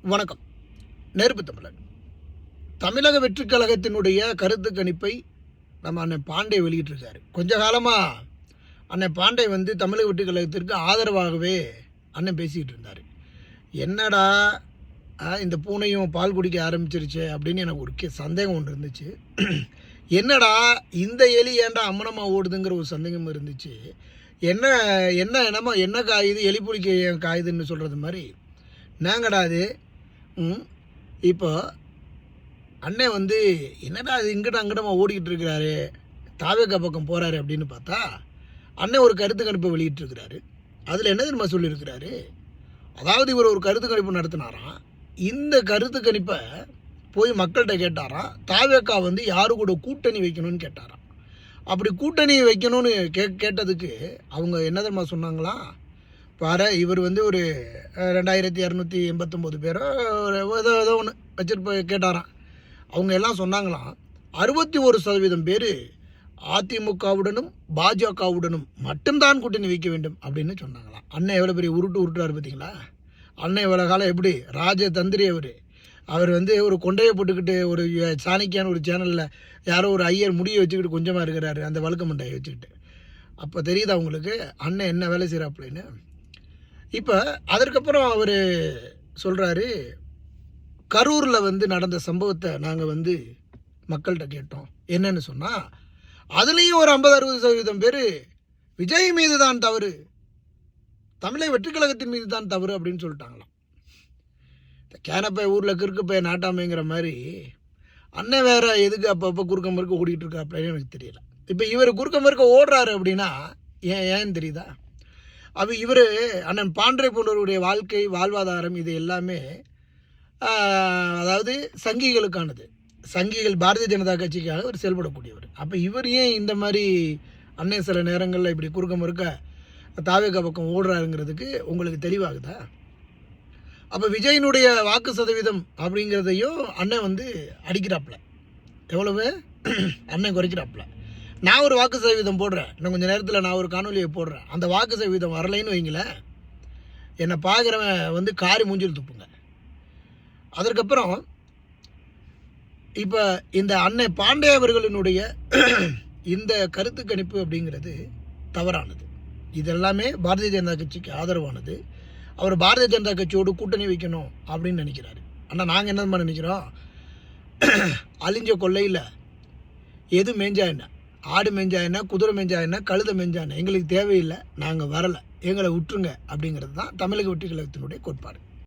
வணக்கம். நெருப்பு தமிழன். தமிழக வெற்றிக் கழகத்தினுடைய கருத்து கணிப்பை நம்ம அண்ணன் பாண்டே வெளியிட்டிருக்காரு. கொஞ்ச காலமாக அண்ணன் பாண்டே தமிழக வெற்றிக் கழகத்திற்கு ஆதரவாகவே அண்ணன் பேசிக்கிட்டு இருந்தார். என்னடா இந்த பூனையும் பால் குடிக்க ஆரம்பிச்சிருச்சு அப்படின்னு எனக்கு ஒரு சந்தேகம் ஒன்று இருந்துச்சு. என்னடா இந்த எலி ஏன்டா அம்மனமாக ஓடுதுங்கிற ஒரு சந்தேகம் இருந்துச்சு. என்ன காயுது, எலி புளிக்க காயுதுன்னு சொல்கிறது மாதிரி நாங்கடா அது. இப்போ அண்ணன் என்னடா அது இங்கிட்ட அங்கிட்டமா ஓடிக்கிட்டு இருக்கிறாரு, தாவேக்கா பக்கம் போகிறாரு அப்படின்னு பார்த்தா அண்ணன் ஒரு கருத்து கணிப்பை வெளியிட்டிருக்கிறாரு. அதில் என்ன தெரியுமா சொல்லியிருக்கிறாரு, அதாவது இவர் ஒரு கருத்து கணிப்பு நடத்தினாராம். இந்த கருத்து கணிப்பை போய் மக்கள்கிட்ட கேட்டாராம். தாவேக்கா யாரு கூட கூட்டணி வைக்கணும்னு கேட்டாராம். அப்படி கூட்டணி வைக்கணும்னு கேட்டதுக்கு அவங்க என்ன தெரியுமா சொன்னாங்களாம், பாரு இவர் ஒரு 2289 பேரோ ஏதோ ஒன்று வச்சுட்டு கேட்டாராம். அவங்க எல்லாம் சொன்னாங்களாம் 61% பேர் அதிமுகவுடனும் பாஜகவுடனும் மட்டும்தான் கூட்டணி வைக்க வேண்டும் அப்படின்னு சொன்னாங்களாம். அண்ணன் எவ்வளோ பெரிய உருட்டுறாரு பார்த்தீங்களா. அண்ணன் எவ்வளோ காலம் எப்படி ராஜதந்திரி அவர் ஒரு கொண்டையை போட்டுக்கிட்டு ஒரு சாணிக்கான ஒரு சேனலில் யாரோ ஒரு ஐயர் முடியை வச்சுக்கிட்டு கொஞ்சமாக இருக்கிறாரு, அந்த வழுக்க மண்டையை வச்சுக்கிட்டு. அப்போ தெரியுது அவங்களுக்கு அண்ணன் என்ன வேலை செய்கிறாப்புலன்னு. இப்போ அதற்கப்புறம் அவர் சொல்கிறாரு, கரூரில் நடந்த சம்பவத்தை நாங்கள் மக்கள்கிட்ட கேட்டோம். என்னன்னு சொன்னால் அதுலேயும் ஒரு 50-60% பேர் விஜய் மீது தான் தவறு, தமிழக வெற்றிக் கழகத்தின் மீது தான் தவறு அப்படின்னு சொல்லிட்டாங்களாம். இந்த கேனப்பை ஊரில் கிறுக்குப்பை நாட்டாமைங்கிற மாதிரி அண்ணன் வேற எதுக்கு அப்பப்போ குறுக்க மறுக்க ஓடிட்டு இருக்கா அப்படின்னு எனக்கு தெரியல. இப்போ இவர் குறுக்க மறுக்க ஓடுறாரு அப்படின்னா ஏன்னு தெரியுதா. இவர் அண்ணன் பாண்டே போன்றவருடைய வாழ்க்கை வாழ்வாதாரம் இது எல்லாமே அதாவது சங்கிகளுக்கானது. சங்கிகள் பாரதிய ஜனதா கட்சிக்காக அவர் செயல்படக்கூடியவர். அப்போ இவர் ஏன் இந்த மாதிரி அண்ணன் சில நேரங்களில் இப்படி குறுக்க மறுக்க தாவேக்கா பக்கம் ஓடுறாருங்கிறதுக்கு உங்களுக்கு தெளிவாகுதா. அப்போ விஜயினுடைய வாக்கு சதவீதம் அப்படிங்கிறதையும் அண்ணன் அடிக்கிறாப்புல. எவ்வளவு அண்ணன் குறைக்கிறாப்புல. நான் ஒரு வாக்கு சதவீதம் போடுறேன், இன்னும் கொஞ்சம் நேரத்தில் நான் ஒரு காணொலியை போடுறேன். அந்த வாக்கு சதவீதம் வரலைன்னு வைங்களேன், என்னை பார்க்குறவன் காரி மூஞ்சில் துப்புங்க. அதற்கப்புறம் இப்போ இந்த அண்ணன் பாண்டே அவர்களினுடைய இந்த கருத்து கணிப்பு அப்படிங்கிறது தவறானது. இதெல்லாமே பாரதிய ஜனதா கட்சிக்கு ஆதரவானது. அவர் பாரதிய ஜனதா கட்சியோடு கூட்டணி வைக்கணும் அப்படின்னு நினைக்கிறாரு. ஆனால் நாங்கள் என்ன நினைக்கிறோம், அழிஞ்ச கொள்ளையில் எது மேஞ்சா என்ன, ஆடு மேஞ்சா என்ன, குதிரை மேஞ்சா என்ன, கழுதை மேஞ்சா என்ன, எங்களுக்கு தேவையில்லை, நாங்கள் வரலை, எங்களை விட்டுருங்க அப்படிங்கிறது தான் தமிழக வெற்றிக் கழகத்தினுடைய கோட்பாடு.